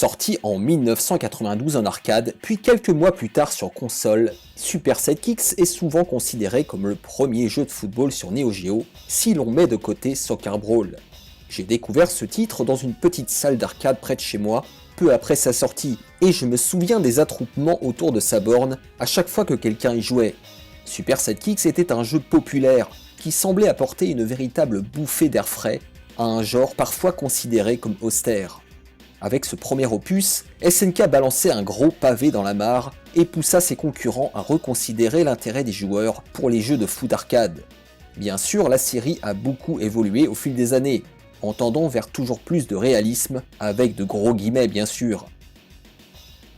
Sorti en 1992 en arcade, puis quelques mois plus tard sur console, Super Sidekicks est souvent considéré comme le premier jeu de football sur Neo Geo, si l'on met de côté Soccer Brawl. J'ai découvert ce titre dans une petite salle d'arcade près de chez moi, peu après sa sortie, et je me souviens des attroupements autour de sa borne à chaque fois que quelqu'un y jouait. Super Sidekicks était un jeu populaire, qui semblait apporter une véritable bouffée d'air frais à un genre parfois considéré comme austère. Avec ce premier opus, SNK balançait un gros pavé dans la mare et poussa ses concurrents à reconsidérer l'intérêt des joueurs pour les jeux de foot arcade. Bien sûr, la série a beaucoup évolué au fil des années, en tendant vers toujours plus de réalisme, avec de gros guillemets bien sûr.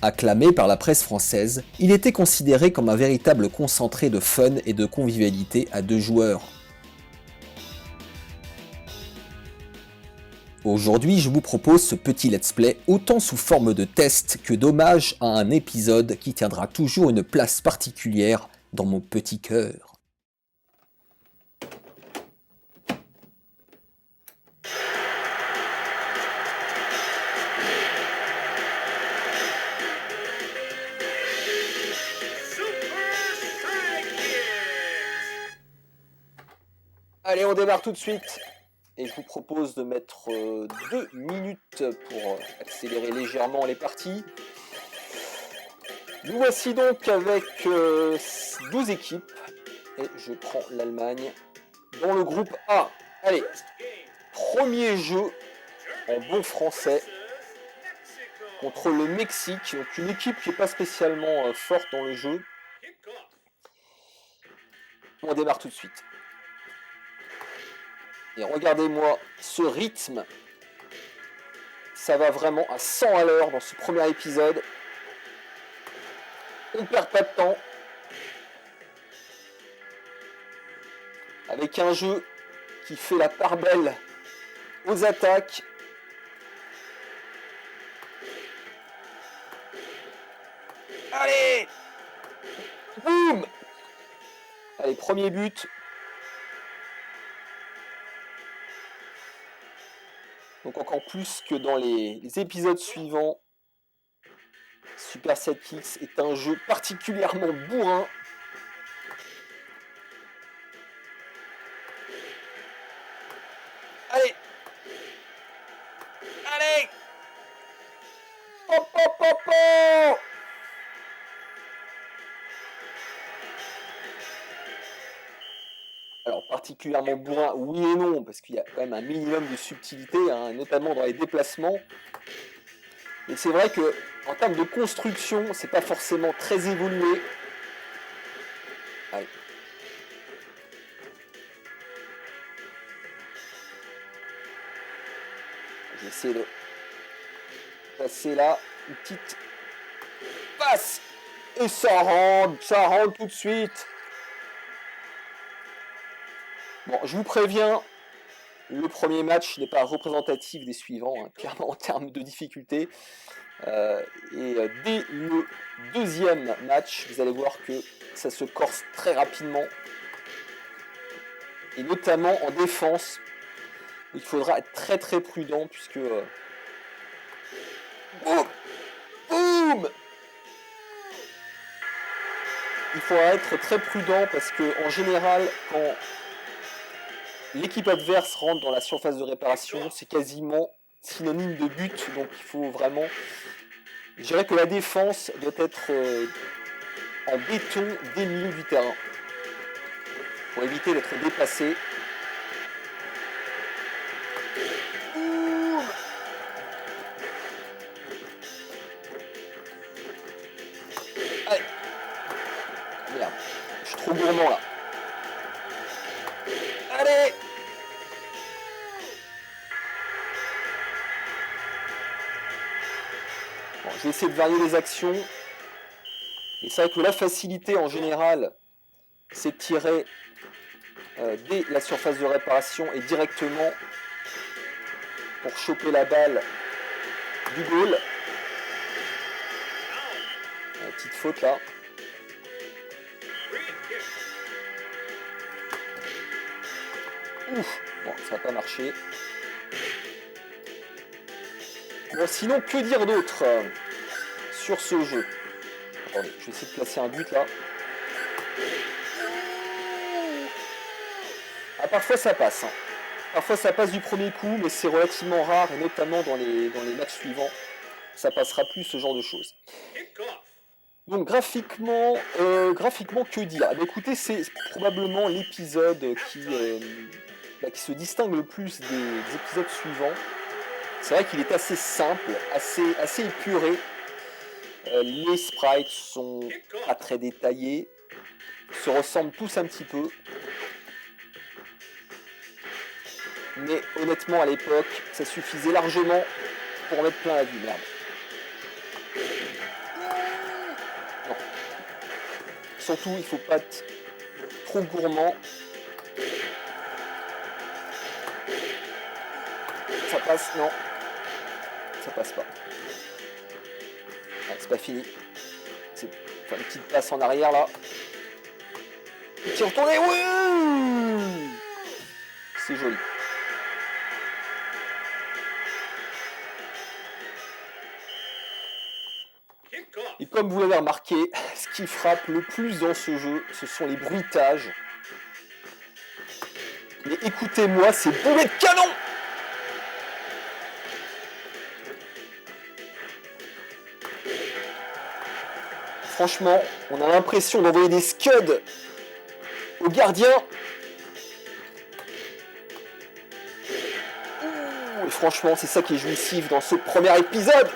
Acclamé par la presse française, il était considéré comme un véritable concentré de fun et de convivialité à deux joueurs. Aujourd'hui, je vous propose ce petit let's play autant sous forme de test que d'hommage à un épisode qui tiendra toujours une place particulière dans mon petit cœur. Allez, on démarre tout de suite. Et je vous propose de mettre 2 minutes pour accélérer légèrement les parties. Nous voici donc avec 12 équipes. Et je prends l'Allemagne dans le groupe A. Allez, premier jeu en bon français contre le Mexique. Donc une équipe qui n'est pas spécialement forte dans le jeu. On démarre tout de suite. Et regardez-moi ce rythme. Ça va vraiment à 100 à l'heure dans ce premier épisode. On ne perd pas de temps. Avec un jeu qui fait la part belle aux attaques. Allez! Boum! Allez, premier but. Donc encore plus que dans les épisodes suivants, Super Sidekicks est un jeu particulièrement bourrin. Allez! Allez! Pop, pop, pop, pop! Alors particulièrement bourrin, oui et non, parce qu'il y a quand même un minimum de subtilité, hein, notamment dans les déplacements. Et c'est vrai que en termes de construction, c'est pas forcément très évolué. Allez. Je vais essayer de passer là, une petite passe. Et ça rentre tout de suite. Bon, je vous préviens, le premier match n'est pas représentatif des suivants, hein, clairement en termes de difficulté. Dès le deuxième match, vous allez voir que ça se corse très rapidement. Et notamment en défense, il faudra être très très prudent puisque... Boum! Boum! Il faudra être très prudent parce que en général, quand l'équipe adverse rentre dans la surface de réparation, c'est quasiment synonyme de but, donc il faut vraiment... Je dirais que la défense doit être en béton dès le milieu du terrain, pour éviter d'être dépassé. Allez. Merde, je suis trop gourmand là. Allez! Bon, je vais essayer de varier les actions. Et c'est vrai que la facilité en général, c'est de tirer dès la surface de réparation et directement pour choper la balle du goal. Petite faute là. Ouf, bon, ça n'a pas marché. Bon, sinon, que dire d'autre sur ce jeu? Attendez, je vais essayer de placer un but là. Ah, parfois ça passe. Hein. Parfois ça passe du premier coup, mais c'est relativement rare, et notamment dans les matchs suivants. Ça passera plus ce genre de choses. Donc graphiquement, que dire? Eh bien, écoutez, c'est probablement l'épisode qui se distingue le plus des épisodes suivants. C'est vrai qu'il est assez simple, assez épuré. Les sprites sont pas très détaillés, se ressemblent tous un petit peu. Mais honnêtement, à l'époque, ça suffisait largement pour en mettre plein la vue. Merde. Non. Surtout, il ne faut pas être trop gourmand. Ça passe, non. Ça passe pas. Ah, c'est pas fini. C'est enfin, une petite passe en arrière là. Petit retourné, oui. C'est joli. Et comme vous l'avez remarqué, ce qui frappe le plus dans ce jeu, ce sont les bruitages. Mais écoutez-moi, ces boulets de canon! Franchement, on a l'impression d'envoyer des scuds au gardien. Et franchement, c'est ça qui est jouissif dans ce premier épisode.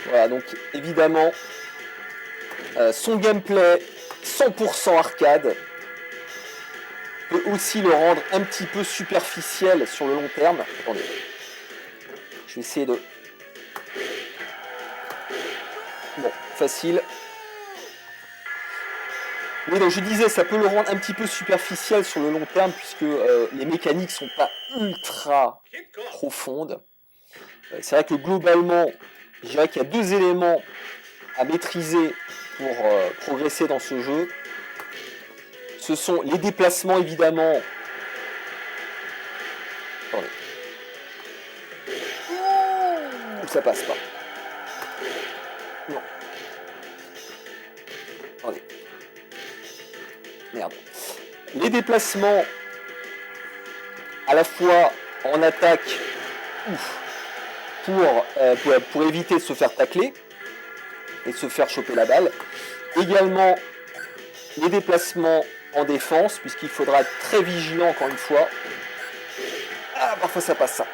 Voilà, donc évidemment, son gameplay 100% arcade peut aussi le rendre un petit peu superficiel sur le long terme. Attendez, je vais essayer de... Bon, facile. Oui, donc je disais, ça peut le rendre un petit peu superficiel sur le long terme puisque les mécaniques sont pas ultra profondes. C'est vrai que globalement, je dirais qu'il y a deux éléments à maîtriser pour progresser dans ce jeu. Ce sont les déplacements, évidemment. Attendez. Ça passe pas. Non. Attendez. Merde. Les déplacements, à la fois en attaque, pour éviter de se faire tacler et de se faire choper la balle. Également, les déplacements en défense, puisqu'il faudra être très vigilant encore une fois. Ah, parfois ça passe ça.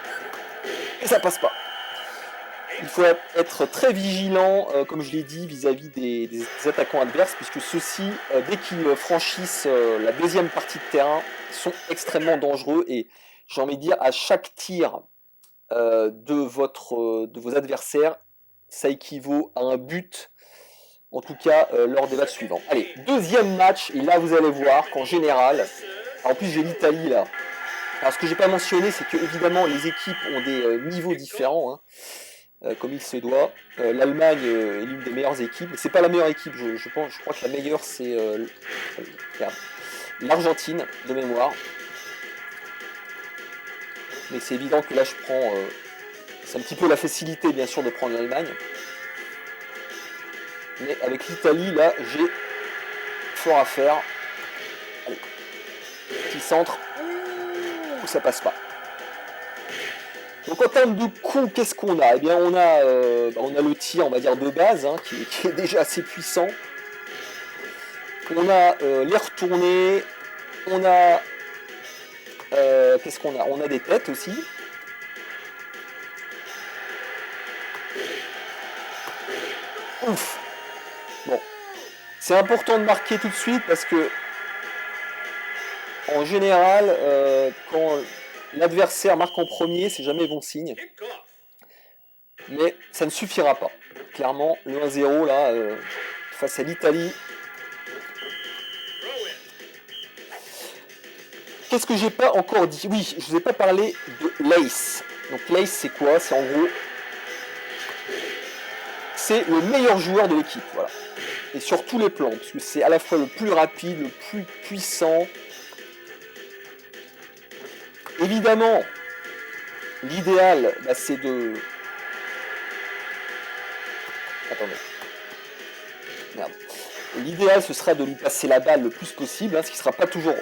Et ça passe pas. Il faut être très vigilant, comme je l'ai dit, vis-à-vis des attaquants adverses, puisque ceux-ci, dès qu'ils franchissent la deuxième partie de terrain, sont extrêmement dangereux. Et j'ai envie de dire, à chaque tir de vos adversaires, ça équivaut à un but, en tout cas lors des matchs suivants. Allez, deuxième match, et là vous allez voir qu'en général, en plus j'ai l'Italie là. Alors ce que j'ai pas mentionné, c'est que évidemment les équipes ont des niveaux différents, hein, comme il se doit. L'Allemagne est l'une des meilleures équipes, mais c'est pas la meilleure équipe, je crois que la meilleure c'est l'Argentine de mémoire. Mais c'est évident que là je prends, c'est un petit peu la facilité bien sûr de prendre l'Allemagne. Mais avec l'Italie là j'ai fort à faire. Allez. Petit centre, ça passe pas. Donc en termes de coups, qu'est-ce qu'on a? Eh bien on a le tir, on va dire de base, hein, qui est déjà assez puissant. On a les retournées, on a qu'est-ce qu'on a? On a des têtes aussi. Ouf. Bon, c'est important de marquer tout de suite parce que en général, quand l'adversaire marque en premier, c'est jamais bon signe. Mais ça ne suffira pas. Clairement, le 1-0 là, face à l'Italie. Qu'est-ce que j'ai pas encore dit? Oui, je vous ai pas parlé de l'Ace. Donc l'Ace c'est quoi? C'est en gros, c'est le meilleur joueur de l'équipe. Voilà. et sur tous les plans, parce que c'est à la fois le plus rapide, le plus puissant. Évidemment, l'idéal, bah, c'est de... Attendez. Merde. L'idéal, ce sera de lui passer la balle le plus possible, hein, ce qui ne sera pas toujours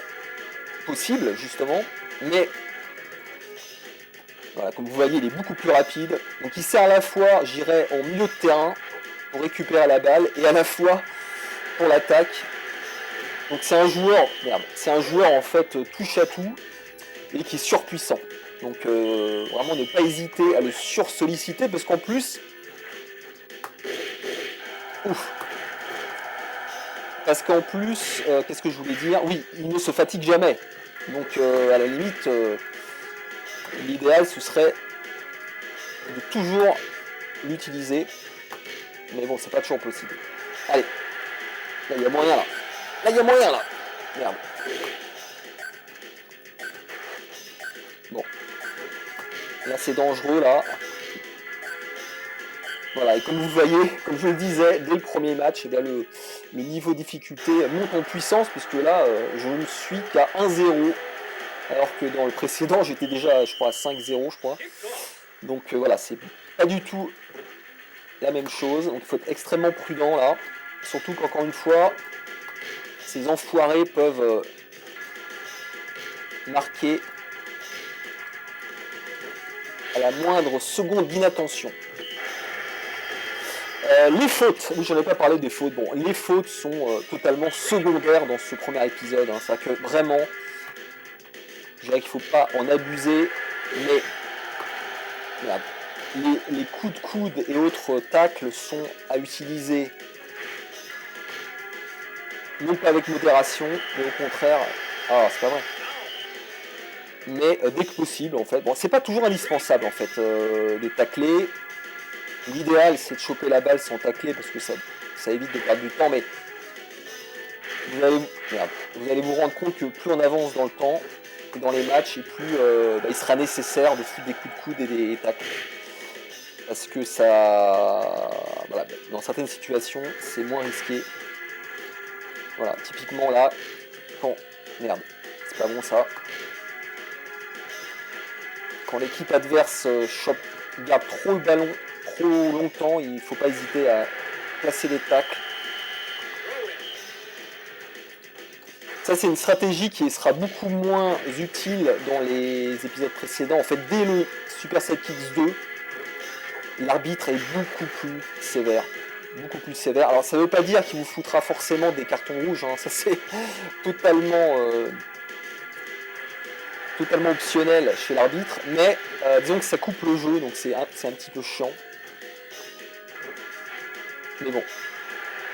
possible, justement. Mais, voilà, comme vous voyez, il est beaucoup plus rapide. Donc il sert à la fois, j'irai en milieu de terrain, pour récupérer la balle, et à la fois pour l'attaque. Donc c'est un joueur, en fait touche à tout, et qui est surpuissant. Donc vraiment ne pas hésiter à le sursolliciter, parce qu'en plus... Ouf. Parce qu'en plus, qu'est-ce que je voulais dire? Oui, il ne se fatigue jamais. Donc à la limite, l'idéal ce serait de toujours l'utiliser. Mais bon, c'est pas toujours possible. Allez, là il y a moyen là. Là il y a moyen là. Merde. Bon. Là c'est dangereux là. Voilà, et comme vous voyez, comme je le disais, dès le premier match, eh bien, le niveau de difficulté monte en puissance, puisque là, je ne suis qu'à 1-0, alors que dans le précédent, j'étais déjà, je crois, à 5-0, je crois. Donc voilà, c'est pas du tout la même chose, donc il faut être extrêmement prudent là, surtout qu'encore une fois, ces enfoirés peuvent marquer à la moindre seconde d'inattention. Les fautes, oui j'en ai pas parlé des fautes, bon les fautes sont totalement secondaires dans ce premier épisode, hein. C'est-à-dire que vraiment, je dirais qu'il ne faut pas en abuser, mais voilà, les coups de coude et autres tacles sont à utiliser non pas avec modération, mais au contraire, ah c'est pas vrai, mais dès que possible en fait, bon c'est pas toujours indispensable en fait de tacler. L'idéal, c'est de choper la balle sans tacler, parce que ça évite de perdre du temps, mais vous allez vous rendre compte que plus on avance dans le temps, et dans les matchs, et plus il sera nécessaire de foutre des coups de coude et des tacles. Parce que ça... Voilà, dans certaines situations, c'est moins risqué. Voilà, typiquement là, quand... Merde, c'est pas bon ça. Quand l'équipe adverse garde trop le ballon, trop longtemps, il ne faut pas hésiter à placer des tacles. Ça c'est une stratégie qui sera beaucoup moins utile dans les épisodes précédents. En fait, dès le Super Sidekicks 2, l'arbitre est beaucoup plus sévère. Beaucoup plus sévère. Alors ça ne veut pas dire qu'il vous foutra forcément des cartons rouges, hein. Ça c'est totalement optionnel chez l'arbitre, mais disons que ça coupe le jeu, donc c'est un petit peu chiant. Mais bon,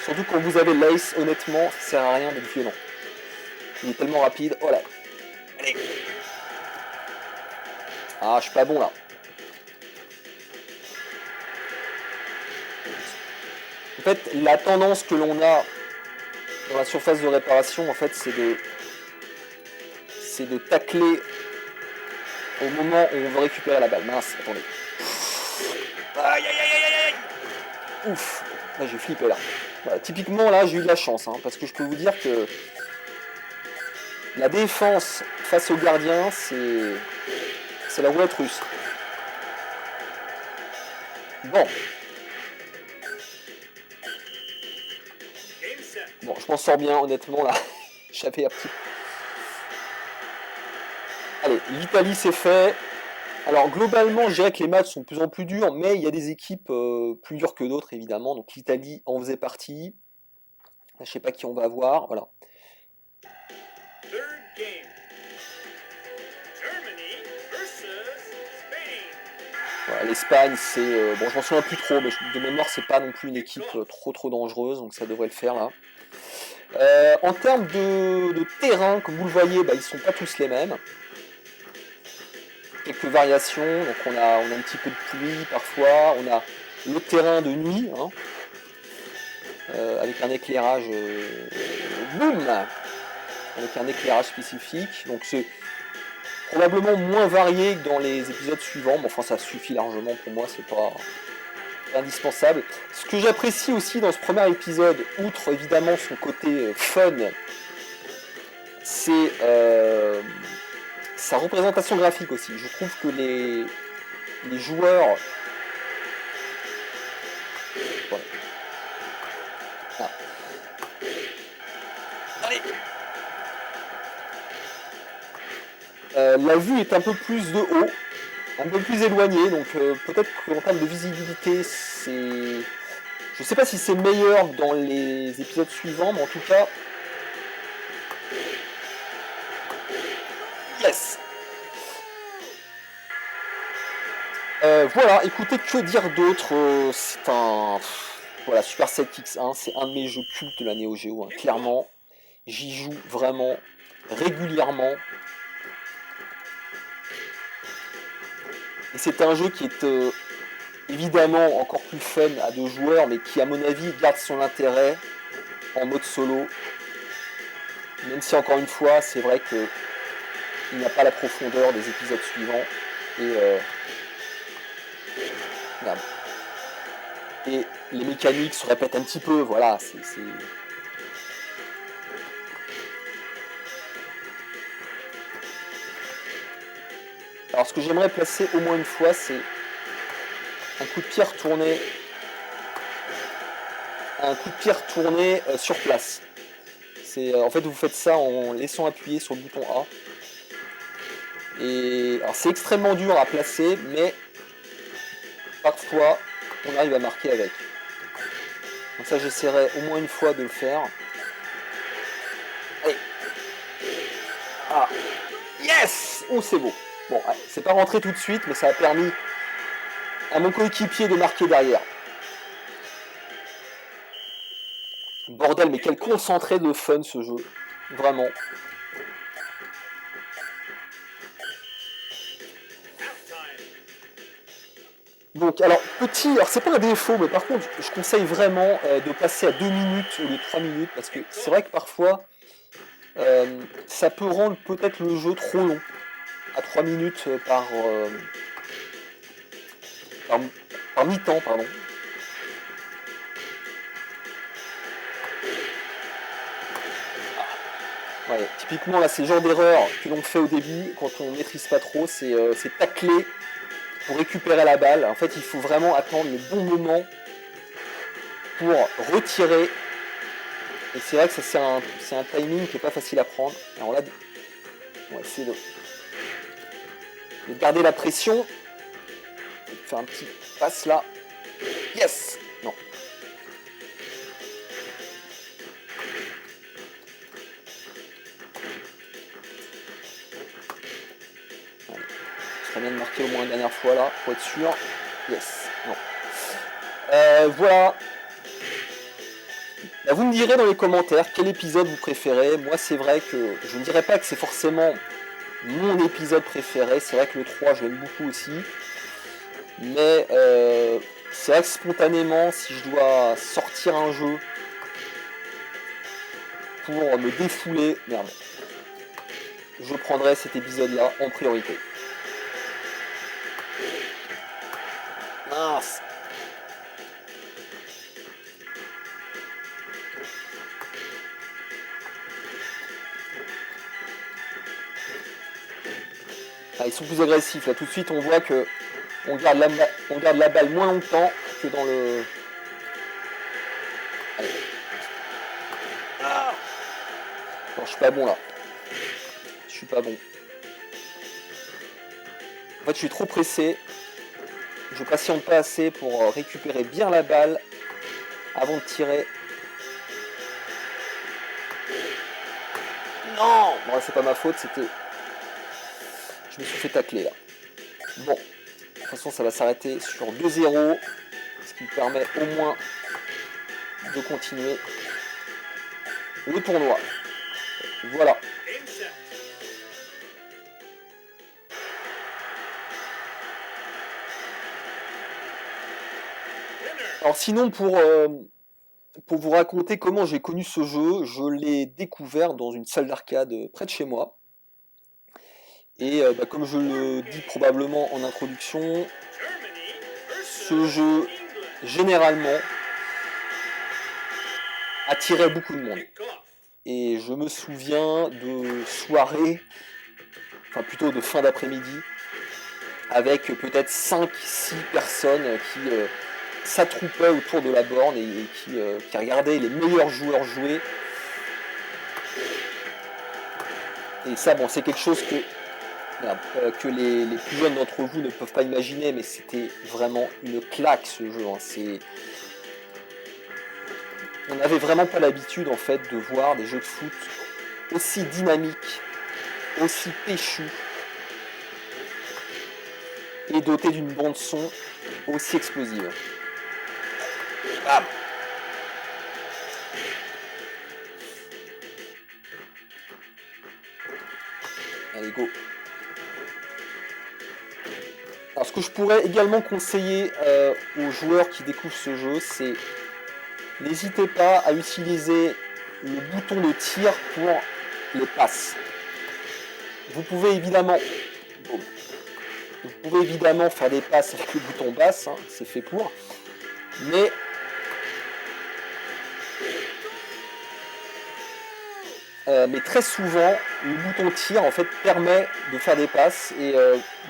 surtout quand vous avez l'ace, honnêtement, ça sert à rien d'être violent. Il est tellement rapide, oh là, allez. Ah, je suis pas bon là. En fait, la tendance que l'on a dans la surface de réparation, en fait, c'est de tacler au moment où on veut récupérer la balle. Mince, attendez. Aïe, aïe, aïe, aïe, aïe. Ouf, là j'ai flippé là. Voilà, typiquement là j'ai eu de la chance, hein, parce que je peux vous dire que la défense face au gardien, c'est la roulette russe. Bon. Bon, je m'en sors bien, honnêtement, là. J'avais un petit... Allez, l'Italie, c'est fait. Alors, globalement, je dirais que les matchs sont de plus en plus durs, mais il y a des équipes plus dures que d'autres, évidemment. Donc, l'Italie en faisait partie. Là, je sais pas qui on va avoir, voilà. Voilà, l'Espagne, c'est... bon, je m'en souviens plus trop, mais de mémoire, c'est pas non plus une équipe trop dangereuse, donc ça devrait le faire, là. En termes de terrain, comme vous le voyez, ils sont pas tous les mêmes. Quelques variations, donc on a un petit peu de pluie parfois, on a le terrain de nuit, hein, avec un éclairage... boum, avec un éclairage spécifique, donc c'est probablement moins varié que dans les épisodes suivants, mais enfin ça suffit largement pour moi, c'est pas indispensable. Ce que j'apprécie aussi dans ce premier épisode, outre évidemment son côté fun, c'est sa représentation graphique aussi. Je trouve que les joueurs... Voilà. Ah. Allez. La vue est un peu plus de haut, un peu plus éloignée, donc peut-être qu'en termes de visibilité, c'est... Je sais pas si c'est meilleur dans les épisodes suivants, mais en tout cas... Yes. Voilà, écoutez, que dire d'autre, c'est un... Voilà, Super Sidekicks 1, c'est un de mes jeux cultes de la Neo Geo, hein, clairement. J'y joue vraiment régulièrement. Et c'est un jeu qui est évidemment encore plus fun à 2 joueurs, mais qui à mon avis garde son intérêt en mode solo. Même si encore une fois, c'est vrai que il n'y a pas la profondeur des épisodes suivants. Et merde. Et les mécaniques se répètent un petit peu, voilà, c'est... Alors ce que j'aimerais placer au moins une fois, c'est un coup de pied retourné, sur place. En fait, vous faites ça en laissant appuyer sur le bouton A. Et alors c'est extrêmement dur à placer, mais parfois on arrive à marquer avec. Donc ça, j'essaierai au moins une fois de le faire. Allez. Ah. Yes. Oh, c'est beau. Bon, c'est pas rentré tout de suite, mais ça a permis à mon coéquipier de marquer derrière. Bordel, mais quel concentré de fun ce jeu. Vraiment. Donc, alors, c'est pas un défaut, mais par contre, je conseille vraiment de passer à 2 minutes au lieu de 3 minutes, parce que c'est vrai que parfois, ça peut rendre peut-être le jeu trop long. À 3 minutes par mi-temps, pardon. Ouais, typiquement, là, c'est le genre d'erreur que l'on fait au début, quand on maîtrise pas trop, c'est tacler pour récupérer la balle. En fait, il faut vraiment attendre le bon moment pour retirer. Et c'est vrai que ça, c'est un timing qui est pas facile à prendre. Alors là, on va essayer de garder la pression. Faire un petit passe là. Yes. Non. Allez. Ce serait bien de marquer au moins une dernière fois là, pour être sûr. Yes. Non. Voilà. Là, vous me direz dans les commentaires quel épisode vous préférez. Moi, c'est vrai que je ne dirais pas que c'est forcément mon épisode préféré. C'est vrai que le 3, je l'aime beaucoup aussi. Mais c'est vrai que spontanément, si je dois sortir un jeu pour me défouler, merde, je prendrai cet épisode-là en priorité. Mince. Ah, ils sont plus agressifs. Là, tout de suite, on voit que on garde la balle moins longtemps que dans le... Allez. Ah non, je suis pas bon là. Je suis pas bon. En fait, je suis trop pressé. Je patiente pas assez pour récupérer bien la balle avant de tirer. Non. Bon, c'est pas ma faute, c'était... Je me suis fait tacler là. Bon. De toute façon, ça va s'arrêter sur 2-0. Ce qui me permet au moins de continuer le tournoi. Voilà. Alors sinon, pour vous raconter comment j'ai connu ce jeu, je l'ai découvert dans une salle d'arcade près de chez moi. Et comme je le dis probablement en introduction, ce jeu généralement, attirait beaucoup de monde. Et je me souviens de soirées, enfin plutôt de fin d'après-midi, avec peut-être 5-6 personnes qui s'attroupaient autour de la borne et qui regardaient les meilleurs joueurs jouer. Et ça, bon, c'est quelque chose que les plus jeunes d'entre vous ne peuvent pas imaginer, mais c'était vraiment une claque ce jeu. Hein. On n'avait vraiment pas l'habitude en fait de voir des jeux de foot aussi dynamiques, aussi péchus et dotés d'une bande son aussi explosive. Bam. Allez, go. Alors, ce que je pourrais également conseiller aux joueurs qui découvrent ce jeu, c'est n'hésitez pas à utiliser le bouton de tir pour les passes. Vous pouvez évidemment faire des passes avec le bouton basse, hein, c'est fait pour, mais très souvent, le bouton tir en fait permet de faire des passes et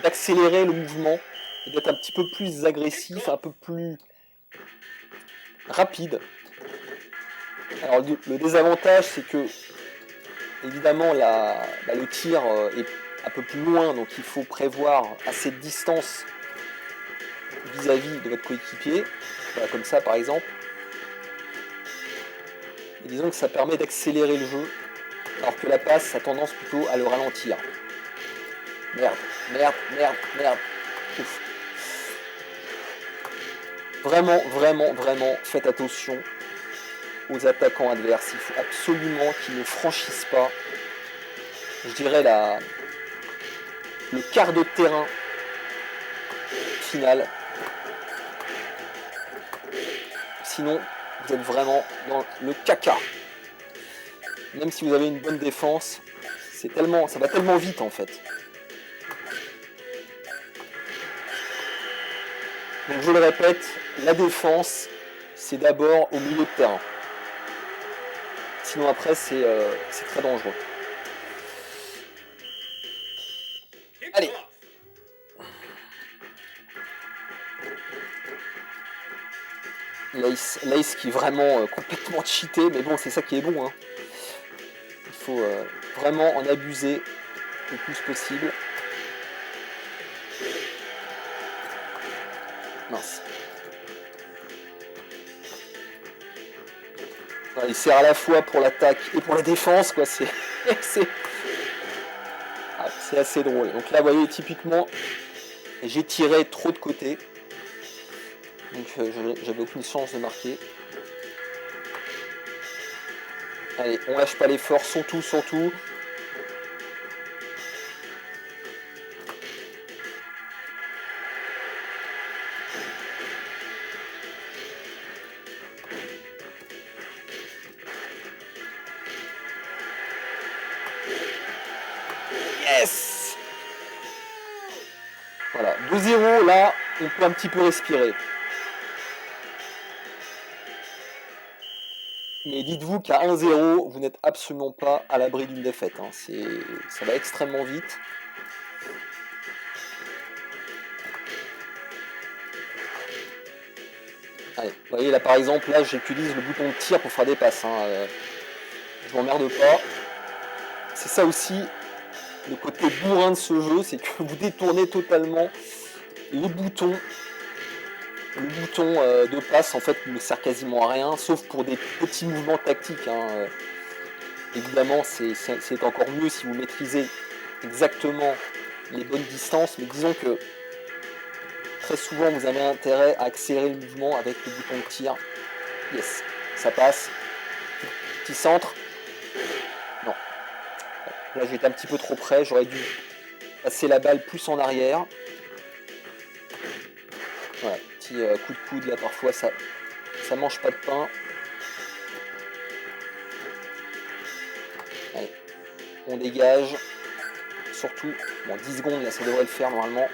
d'accélérer le mouvement et d'être un petit peu plus agressif, un peu plus rapide. Alors le désavantage, c'est que évidemment le tir est un peu plus loin, donc il faut prévoir assez de distance vis-à-vis de votre coéquipier, voilà, comme ça par exemple. Et disons que ça permet d'accélérer le jeu, alors que la passe a tendance plutôt à le ralentir. Merde. Ouf. Vraiment, faites attention aux attaquants adverses. Il faut absolument qu'ils ne franchissent pas, je dirais, le quart de terrain final. Sinon, vous êtes vraiment dans le caca. Même si vous avez une bonne défense, ça va tellement vite en fait. Donc je le répète, la défense, c'est d'abord au milieu de terrain. Sinon après, c'est très dangereux. Allez. Lace qui est vraiment complètement cheaté, mais bon, c'est ça qui est bon. Hein. Il faut vraiment en abuser le plus possible. Mince. Voilà, il sert à la fois pour l'attaque et pour la défense, quoi. C'est assez drôle. Donc là, vous voyez, typiquement, j'ai tiré trop de côté. Donc j'avais aucune chance de marquer. Allez, on lâche pas l'effort, surtout. Yes! Voilà, 2-0, là, on peut un petit peu respirer. Mais dites-vous qu'à 1-0, vous n'êtes absolument pas à l'abri d'une défaite. Hein. Ça va extrêmement vite. Allez, vous voyez là par exemple, là j'utilise le bouton de tir pour faire des passes. Hein. Je m'emmerde pas. C'est ça aussi le côté bourrin de ce jeu, c'est que vous détournez totalement le bouton de passe en fait ne sert quasiment à rien, sauf pour des petits mouvements tactiques. Hein. Évidemment, c'est encore mieux si vous maîtrisez exactement les bonnes distances, mais disons que très souvent vous avez intérêt à accélérer le mouvement avec le bouton de tir. Yes, ça passe. Petit centre. Non. Là j'étais un petit peu trop près, j'aurais dû passer la balle plus en arrière. Voilà, petit coup de coude là parfois ça mange pas de pain. Allez, on dégage. Surtout, bon 10 secondes là ça devrait le faire normalement.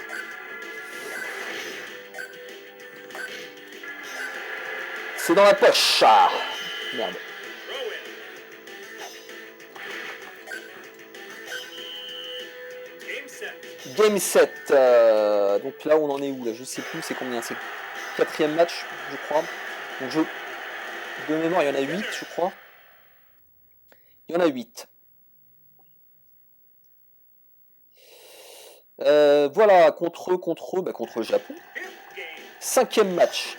C'est dans la poche. Ah, merde. Game 7. Donc là, on en est où là? Je sais plus, c'est combien? C'est le 4e match, je crois. Donc de mémoire, il y en a 8, je crois. Il y en a 8. Voilà, contre le Japon. 5e match.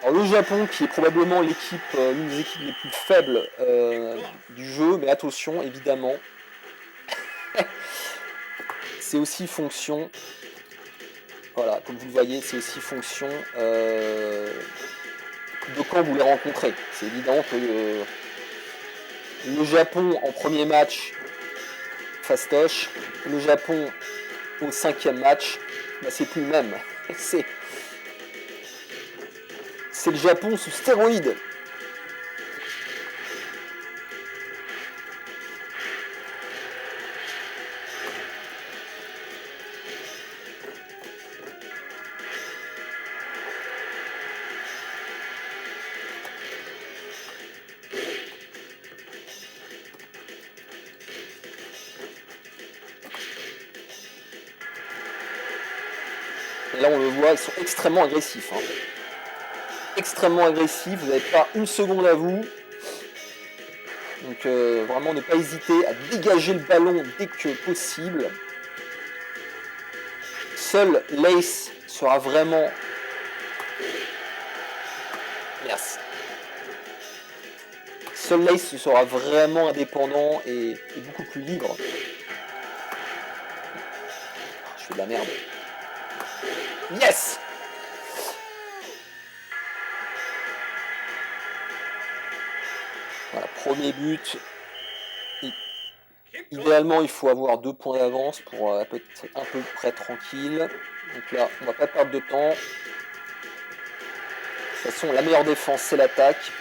Alors le Japon qui est probablement l'équipe, l'une des équipes les plus faibles du jeu, mais attention, évidemment, c'est aussi fonction, voilà, comme vous le voyez, c'est aussi fonction de quand vous les rencontrez. C'est évident que le Japon en premier match, fastoche, le Japon au 5e match, bah, c'est plus le même. C'est le Japon sous stéroïdes. Et là on le voit, ils sont extrêmement agressifs. Hein. Extrêmement agressifs, vous n'avez pas une seconde à vous. Donc vraiment ne pas hésiter à dégager le ballon dès que possible. Seul l'Ace sera vraiment... Merci. Seul l'Ace sera vraiment indépendant et beaucoup plus libre. Je fais de la merde. Yes! Voilà, premier but. Idéalement, il faut avoir 2 points d'avance pour être à peu près tranquille. Donc là, on va pas perdre de temps. De toute façon, la meilleure défense, c'est l'attaque.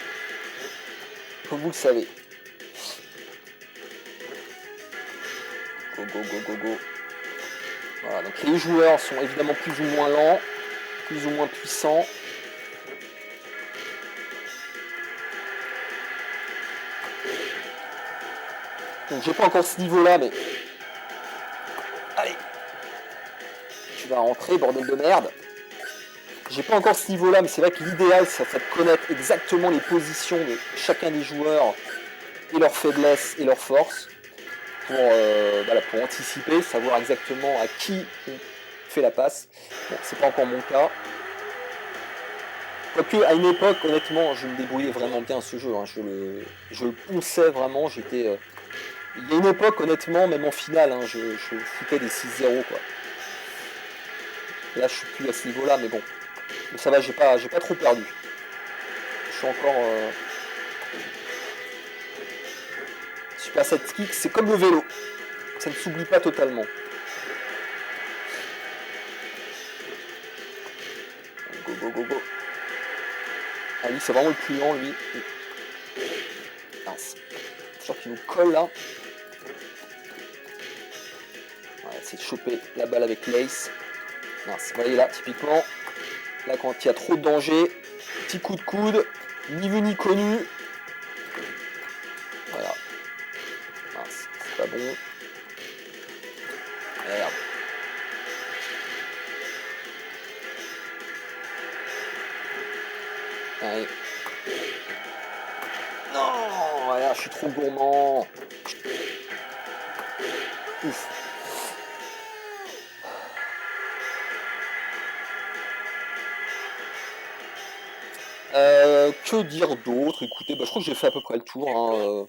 Comme vous le savez. Go, go, go, go, go. Voilà, donc les joueurs sont évidemment plus ou moins lents, plus ou moins puissants. Donc j'ai pas encore ce niveau-là, mais... Allez! Tu vas rentrer, bordel de merde. J'ai pas encore ce niveau-là, mais c'est vrai que l'idéal, ça serait de connaître exactement les positions de chacun des joueurs et leurs faiblesses et leurs forces pour anticiper, savoir exactement à qui on fait la passe. Bon, c'est pas encore mon cas. Quoique, à une époque, honnêtement, je me débrouillais vraiment bien à ce jeu. Hein. Je le ponçais vraiment, j'étais... Il y a une époque, honnêtement, même en finale, hein, je foutais des 6-0, quoi. Là, je suis plus à ce niveau-là, mais bon. Mais ça va, j'ai pas trop perdu. Je suis encore... Super Sidekick, c'est comme le vélo. Ça ne s'oublie pas totalement. Go, go, go, go. Ah, lui, c'est vraiment le plus lent, lui. Mince. C'est sûr qu'il nous colle, là. On va essayer de choper la balle avec l'Ace. Mince, vous voyez là, typiquement, là quand il y a trop de danger, petit coup de coude, ni vu ni connu. Voilà. Mince, c'est pas bon. Merde. Allez. Non, voilà, je suis trop gourmand. Ouf. Que dire d'autre? Écoutez, je crois que j'ai fait à peu près le tour. Hein,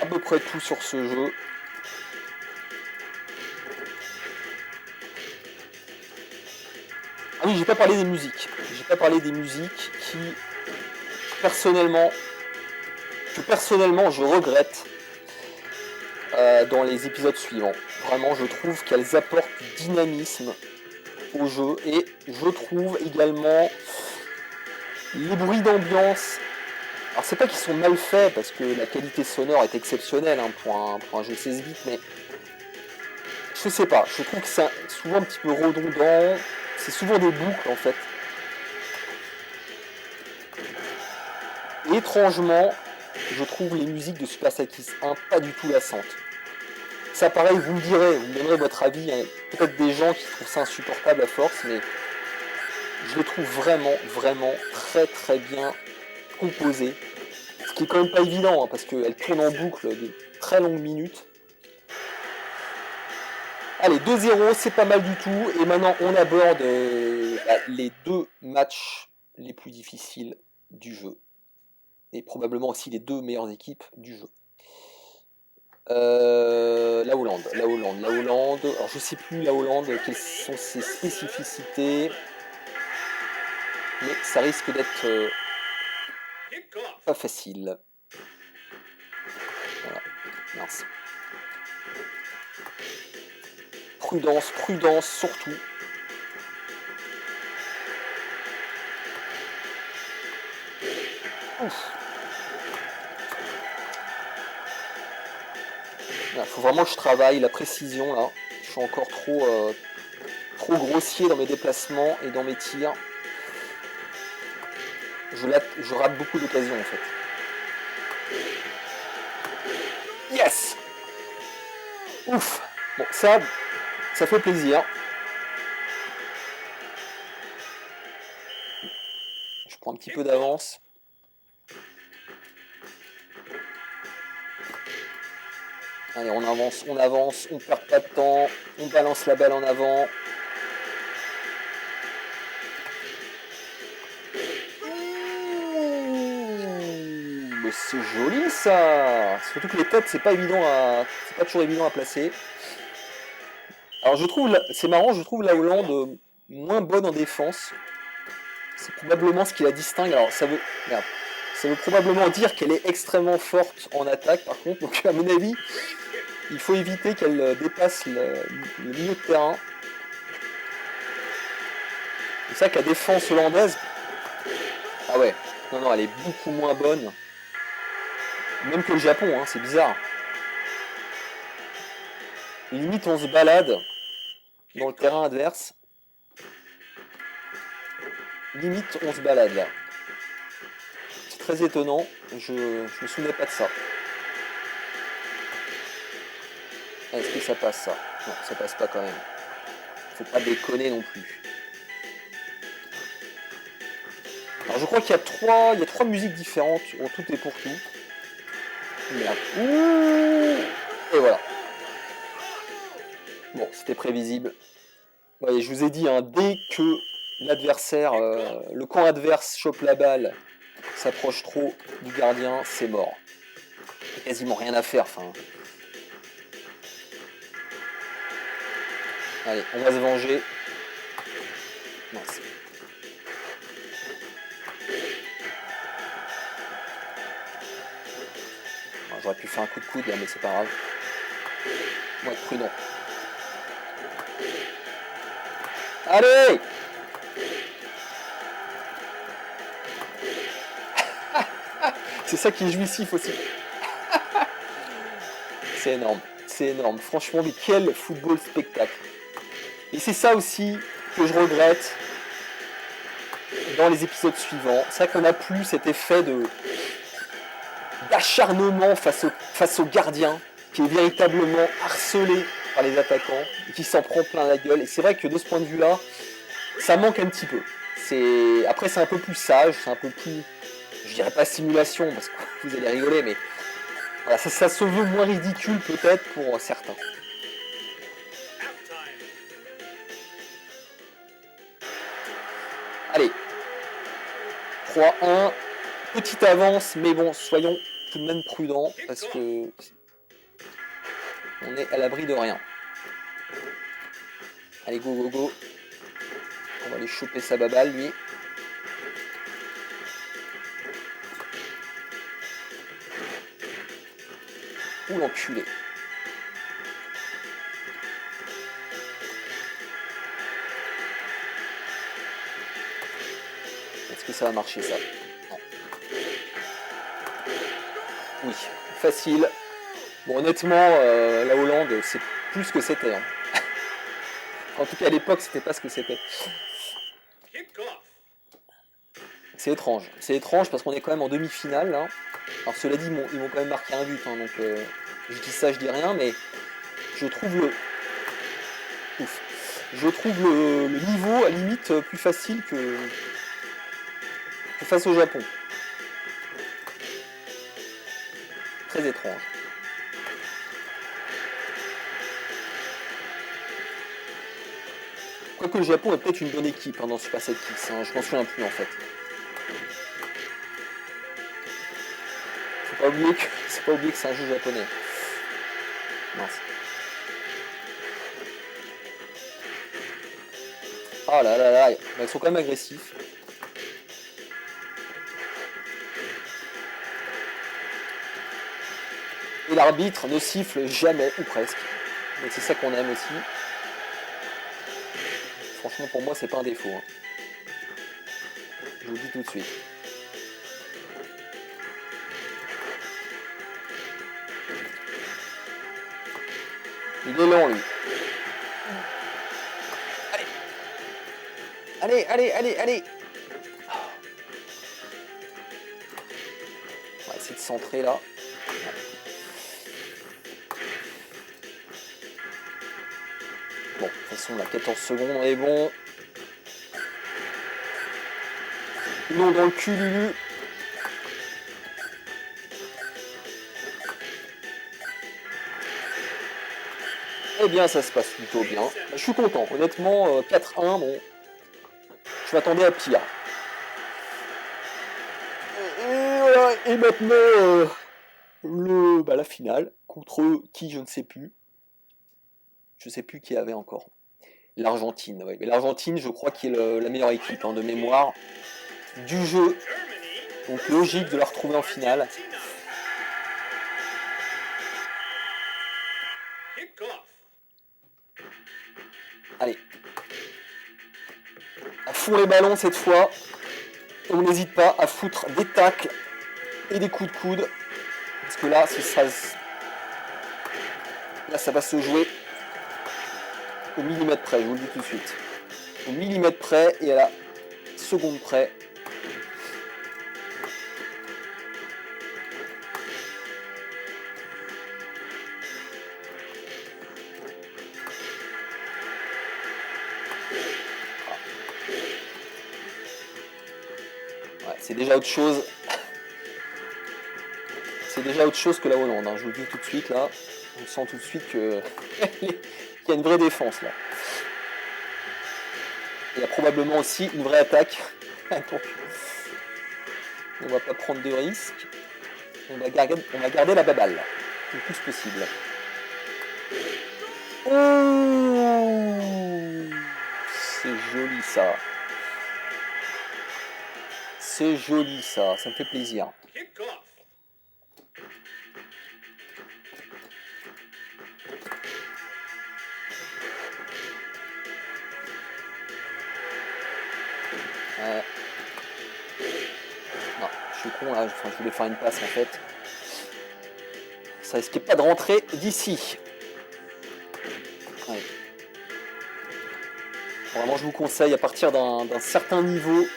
à peu près tout sur ce jeu. Ah oui, j'ai pas parlé des musiques. J'ai pas parlé des musiques qui, personnellement, je regrette dans les épisodes suivants. Vraiment, je trouve qu'elles apportent du dynamisme au jeu et je trouve également les bruits d'ambiance. Alors c'est pas qu'ils sont mal faits parce que la qualité sonore est exceptionnelle hein, pour un jeu 16 bits, mais je Je sais pas, je trouve que c'est souvent un petit peu redondant, c'est souvent des boucles en fait. Et étrangement, je trouve les musiques de Super Saiyajin 1 pas du tout lassantes. Ça pareil, vous me donnerez votre avis, hein. Peut-être des gens qui trouvent ça insupportable à force, mais je les trouve vraiment, vraiment très très bien composés. Ce qui est quand même pas évident, hein, parce qu'elles tournent en boucle de très longues minutes. Allez, 2-0, c'est pas mal du tout. Et maintenant, on aborde les deux matchs les plus difficiles du jeu. Et probablement aussi les deux meilleures équipes du jeu. La Hollande. Alors, je sais plus la Hollande, quelles sont ses spécificités. Mais ça risque d'être pas facile. Voilà, mince. Prudence, prudence surtout. Il faut vraiment que je travaille la précision là. Je suis encore trop grossier dans mes déplacements et dans mes tirs. Je rate beaucoup d'occasions en fait. Yes! Ouf! Bon, ça fait plaisir. Je prends un petit peu d'avance. Allez, on avance, on perd pas de temps, on balance la balle en avant. Mais c'est joli ça! Surtout que les têtes, c'est pas toujours évident à placer. Alors c'est marrant, je trouve la Hollande moins bonne en défense. C'est probablement ce qui la distingue. Alors ça veut probablement dire qu'elle est extrêmement forte en attaque par contre. Donc à mon avis, il faut éviter qu'elle dépasse le milieu de terrain. C'est ça que la défense hollandaise. Ah ouais, non, elle est beaucoup moins bonne. Même que le Japon, hein, c'est bizarre. Limite on se balade dans le terrain adverse. Limite on se balade là. C'est très étonnant, je me souvenais pas de ça. Est-ce que ça passe ça? Non, ça passe pas quand même. Faut pas déconner non plus. Alors je crois qu'il y a trois musiques différentes en tout et pour tout. Et voilà. Bon, c'était prévisible. Ouais, je vous ai dit, hein, dès que l'adversaire, le camp adverse chope la balle, s'approche trop du gardien, c'est mort. Il n'y a quasiment rien à faire. Enfin. Allez, on va se venger. Mince. J'aurais pu faire un coup de coude là, mais c'est pas grave. On va être prudent. Allez! C'est ça qui est jouissif aussi. C'est énorme. Franchement, mais quel football spectacle. Et c'est ça aussi que je regrette dans les épisodes suivants. C'est vrai qu'on n'a plus cet effet d'acharnement face au gardien qui est véritablement harcelé par les attaquants et qui s'en prend plein la gueule. Et c'est vrai que de ce point de vue-là, ça manque un petit peu. Après, c'est un peu plus sage, c'est un peu plus, je dirais pas simulation parce que vous allez rigoler, mais voilà, ça se veut moins ridicule peut-être pour certains. Allez, 3-1, petite avance, mais bon, soyons tout de même prudents parce que on est à l'abri de rien. Allez, go. On va aller choper sa baballe, lui. Ouh, l'enculé. Est-ce que ça va marcher, ça? Non. Oui, facile. Bon, honnêtement, la Hollande, c'est plus que c'était. Hein. En tout cas, à l'époque, c'était pas ce que c'était. C'est étrange parce qu'on est quand même en demi-finale là. Alors cela dit, ils m'ont quand même marqué un but, hein, donc je dis ça, je dis rien, mais je trouve ouf. Je trouve le niveau à limite plus facile que face au Japon. Très étrange. Quoique le Japon est peut-être une bonne équipe hein, dans Super Sidekicks, hein, je m'en souviens plus en fait. Faut pas oublier que c'est un jeu japonais. Mince. Ah là là là, ils sont quand même agressifs. Et l'arbitre ne siffle jamais, ou presque. Et c'est ça qu'on aime aussi. Franchement, pour moi, c'est pas un défaut. Hein. Je vous le dis tout de suite. Il est lent, lui. Allez. On va essayer de centrer là. Bon, de toute façon, la 14 secondes, on est bon. Non dans le cul, Lulu. Eh bien, ça se passe plutôt bien. Je suis content. Honnêtement, 4-1, bon. Je m'attendais à pire. Et voilà. Et maintenant, la finale. Contre qui, je ne sais plus. Je ne sais plus qui avait encore. L'Argentine, oui. Mais l'Argentine, je crois qu'il est la meilleure équipe hein, de mémoire du jeu. Donc logique de la retrouver en finale. Allez. À fond les ballons cette fois. Et on n'hésite pas à foutre des tacles et des coups de coude. Parce que là, là ça va se jouer au millimètre près, je vous le dis tout de suite. Au millimètre près et à la seconde près. Ouais, c'est déjà autre chose. C'est déjà autre chose que la Hollande, hein. Je vous le dis tout de suite là. On sent tout de suite qu'il y a une vraie défense là. Il y a probablement aussi une vraie attaque. Donc, on va pas prendre de risques. On va garder la baballe là, le plus possible. Oh, c'est joli ça. C'est joli ça, ça me fait plaisir. Non, je suis con là, je voulais faire une passe en fait. Ça risquait pas de rentrer d'ici. Ouais. Vraiment, je vous conseille à partir d'un certain niveau de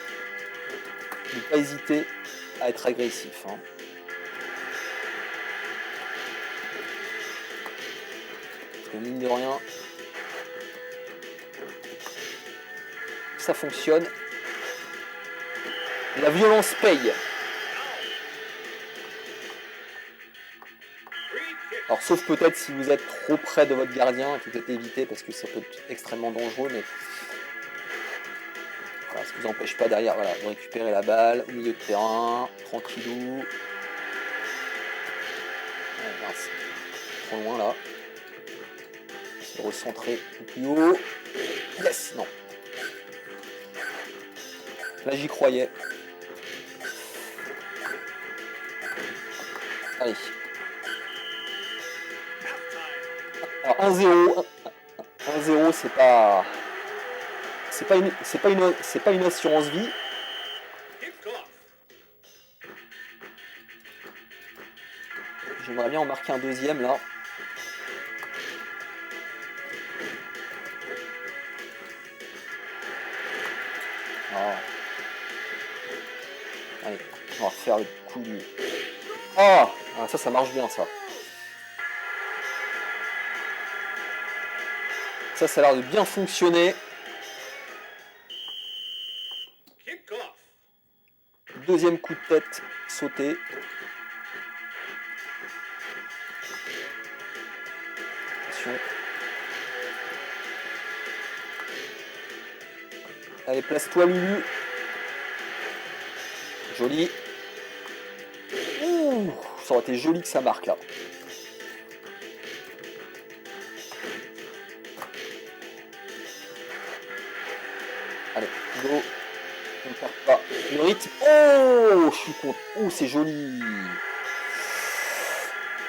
ne pas hésiter à être agressif. Hein. Parce que mine de rien, ça fonctionne. La violence paye. Alors sauf peut-être si vous êtes trop près de votre gardien, peut-être éviter parce que ça peut être extrêmement dangereux, mais voilà, ça ne vous empêche pas derrière voilà, de récupérer la balle au milieu de terrain, tranquillou. Ouais, mince. Trop loin là. Je vais recentrer un peu plus haut. Yes, non. Là j'y croyais. Allez. Alors 1-0, 1-0 c'est pas une assurance vie. J'aimerais bien en marquer un deuxième là. Ah. Allez, on va refaire le coup du... Ah, ah, ça marche bien, ça. Ça a l'air de bien fonctionner. Deuxième coup de tête sauté. Attention. Allez, place-toi, Lulu. Joli. Ouh, ça aurait été joli que ça marque là. Allez, go. On ne perd pas le rythme. Oh, je suis content. Oh, c'est joli.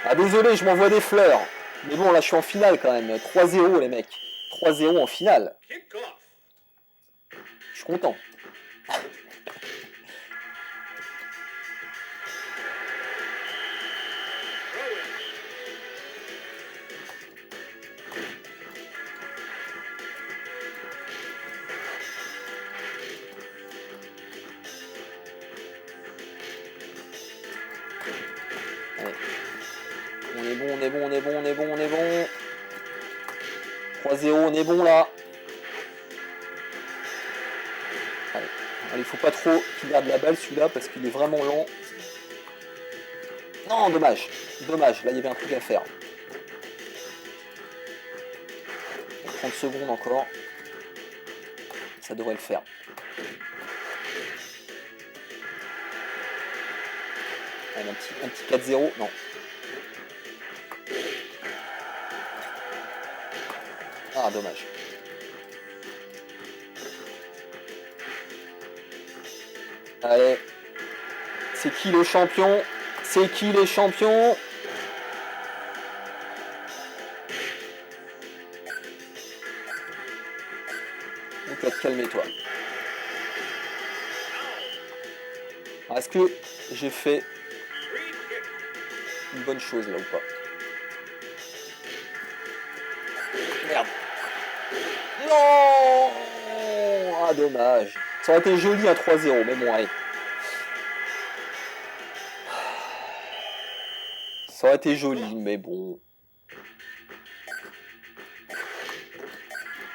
Ah, désolé, je m'envoie des fleurs. Mais bon, là, je suis en finale quand même. 3-0, les mecs. 3-0 en finale. Je suis content. On est bon, on est bon, on est bon, on est bon, on est bon. 3-0, on est bon là. Allez, il faut pas trop qu'il garde la balle celui-là parce qu'il est vraiment lent. Non, dommage. Dommage, là il y avait un truc à faire. 30 secondes encore. Ça devrait le faire. Allez, un petit 4-0, non. Ah, dommage. Allez. C'est qui le champion? C'est qui les champions? Donc, calme-toi. Est-ce que j'ai fait une bonne chose là ou pas? Merde. Non. Ah, dommage. Ça aurait été joli à 3-0, mais bon, allez. Ça aurait été joli, mais bon.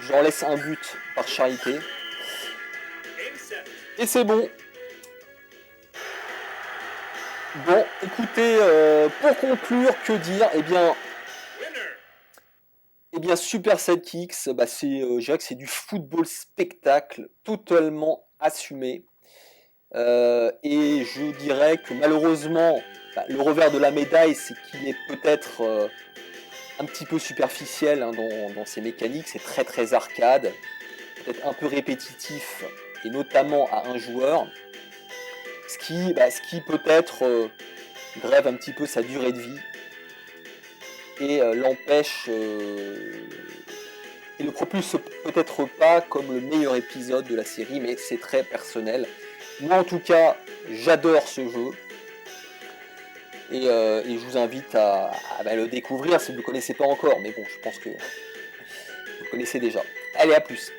J'en laisse un but par charité. Et c'est bon. Bon, écoutez, pour conclure, que dire? Eh bien, Super Sidekicks, bah je dirais que c'est du football spectacle totalement assumé. Et je dirais que malheureusement, le revers de la médaille, c'est qu'il est peut-être un petit peu superficiel hein, dans ses mécaniques. C'est très très arcade, peut-être un peu répétitif, et notamment à un joueur. Ce qui peut-être grève un petit peu sa durée de vie et l'empêche et le propulse peut-être pas comme le meilleur épisode de la série, mais c'est très personnel. Moi en tout cas, j'adore ce jeu et je vous invite à le découvrir si vous ne le connaissez pas encore, mais bon, je pense que vous le connaissez déjà. Allez, à plus!